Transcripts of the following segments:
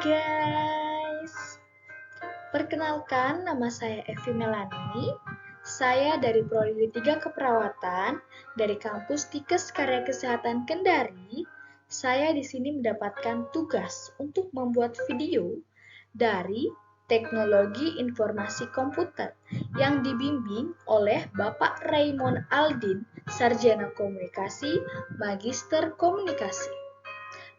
guys, perkenalkan nama saya Evi Melani. Saya dari Prodi 3 Keperawatan dari kampus Tikes Karya Kesehatan Kendari. Saya di sini mendapatkan tugas untuk membuat video dari Teknologi Informasi Komputer yang dibimbing oleh Bapak Raymond Aldin, Sarjana Komunikasi, Magister Komunikasi.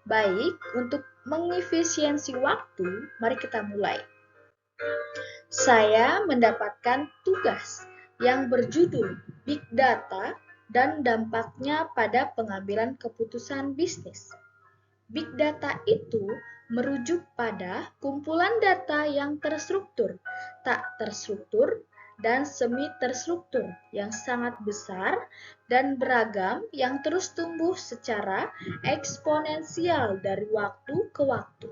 Baik, untuk mengefisiensi waktu, mari kita mulai. Saya mendapatkan tugas yang berjudul Big Data dan dampaknya pada pengambilan keputusan bisnis. Big Data itu merujuk pada kumpulan data yang terstruktur, tak terstruktur, dan semi-terstruktur yang sangat besar dan beragam yang terus tumbuh secara eksponensial dari waktu ke waktu.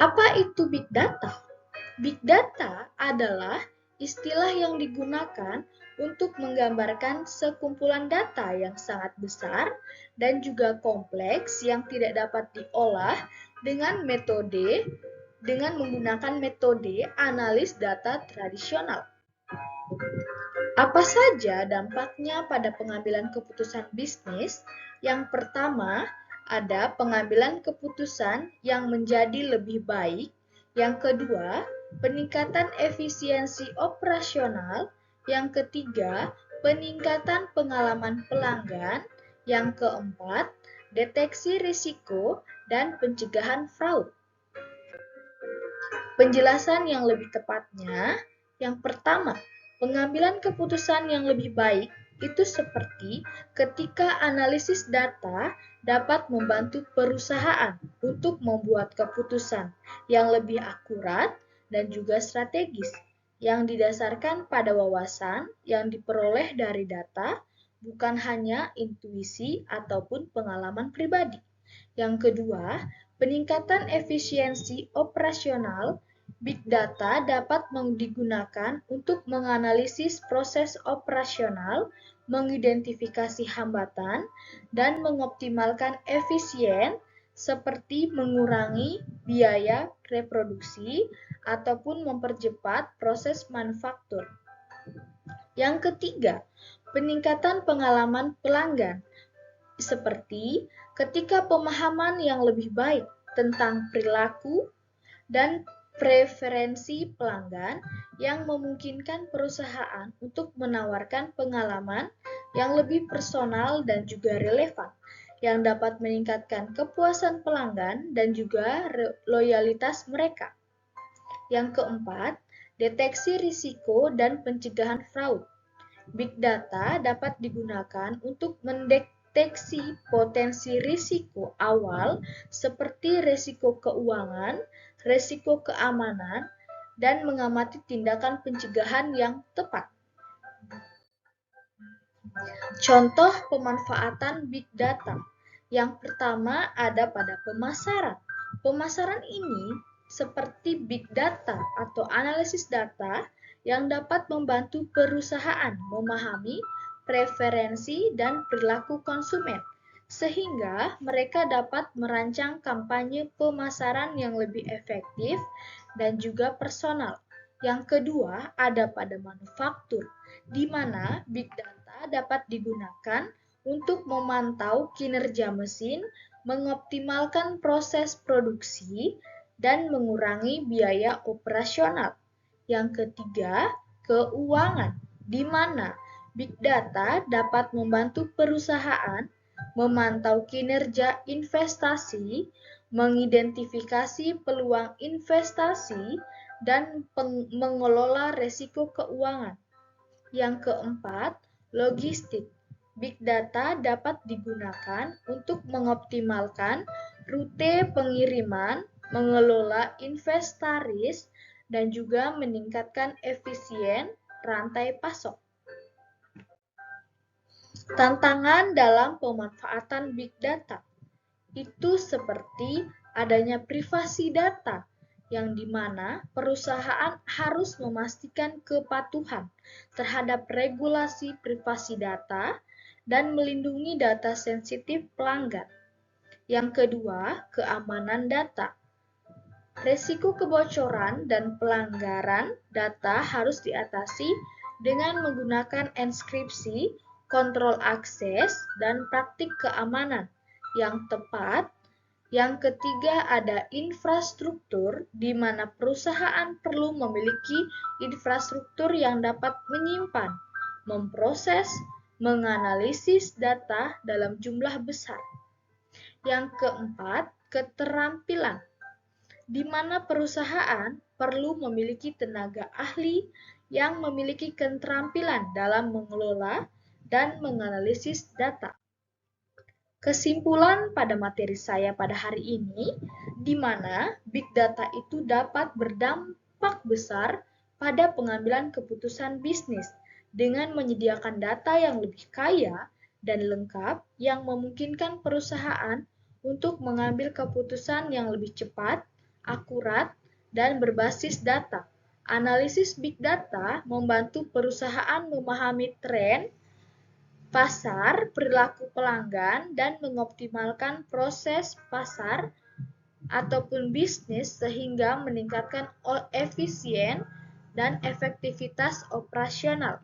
Apa itu Big Data? Big Data adalah istilah yang digunakan untuk menggambarkan sekumpulan data yang sangat besar dan juga kompleks yang tidak dapat diolah dengan menggunakan metode analis data tradisional. Apa saja dampaknya pada pengambilan keputusan bisnis? Yang pertama, ada pengambilan keputusan yang menjadi lebih baik. Yang kedua, peningkatan efisiensi operasional. Yang ketiga, peningkatan pengalaman pelanggan. Yang keempat, deteksi risiko dan pencegahan fraud. Penjelasan yang lebih tepatnya, yang pertama, pengambilan keputusan yang lebih baik itu seperti ketika analisis data dapat membantu perusahaan untuk membuat keputusan yang lebih akurat dan juga strategis, yang didasarkan pada wawasan yang diperoleh dari data, bukan hanya intuisi ataupun pengalaman pribadi. Yang kedua, peningkatan efisiensi operasional. Big Data dapat digunakan untuk menganalisis proses operasional, mengidentifikasi hambatan, dan mengoptimalkan efisien seperti mengurangi biaya reproduksi ataupun mempercepat proses manufaktur. Yang ketiga, peningkatan pengalaman pelanggan, seperti ketika pemahaman yang lebih baik tentang perilaku dan preferensi pelanggan yang memungkinkan perusahaan untuk menawarkan pengalaman yang lebih personal dan juga relevan, yang dapat meningkatkan kepuasan pelanggan dan juga loyalitas mereka. Yang keempat, deteksi risiko dan pencegahan fraud. Big Data dapat digunakan untuk mendeteksi potensi risiko awal seperti risiko keuangan, risiko keamanan, dan mengamati tindakan pencegahan yang tepat. Contoh pemanfaatan Big Data. Yang pertama ada pada pemasaran. Pemasaran ini seperti Big Data atau analisis data yang dapat membantu perusahaan memahami preferensi dan perilaku konsumen, sehingga mereka dapat merancang kampanye pemasaran yang lebih efektif dan juga personal. Yang kedua, ada pada manufaktur, di mana Big Data dapat digunakan untuk memantau kinerja mesin, mengoptimalkan proses produksi, dan mengurangi biaya operasional. Yang ketiga, keuangan, di mana Big Data dapat membantu perusahaan memantau kinerja investasi, mengidentifikasi peluang investasi, dan mengelola risiko keuangan. Yang keempat, logistik. Big Data dapat digunakan untuk mengoptimalkan rute pengiriman, mengelola inventaris, dan juga meningkatkan efisien rantai pasok. Tantangan dalam pemanfaatan Big Data itu seperti adanya privasi data, yang dimana perusahaan harus memastikan kepatuhan terhadap regulasi privasi data dan melindungi data sensitif pelanggan. Yang kedua, keamanan data. Risiko kebocoran dan pelanggaran data harus diatasi dengan menggunakan enskripsi, kontrol akses, dan praktik keamanan yang tepat. Yang ketiga, ada infrastruktur, di mana perusahaan perlu memiliki infrastruktur yang dapat menyimpan, memproses, menganalisis data dalam jumlah besar. Yang keempat, keterampilan, di mana perusahaan perlu memiliki tenaga ahli yang memiliki keterampilan dalam mengelola dan menganalisis data. Kesimpulan pada materi saya pada hari ini, di mana big data itu dapat berdampak besar pada pengambilan keputusan bisnis dengan menyediakan data yang lebih kaya dan lengkap yang memungkinkan perusahaan untuk mengambil keputusan yang lebih cepat, akurat, dan berbasis data. Analisis big data membantu perusahaan memahami tren, pasar, perilaku pelanggan, dan mengoptimalkan proses pasar ataupun bisnis sehingga meningkatkan efisien dan efektivitas operasional.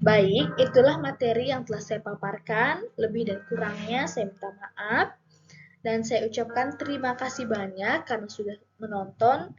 Baik, itulah materi yang telah saya paparkan. Lebih dan kurangnya saya minta maaf. Dan saya ucapkan terima kasih banyak karena sudah menonton.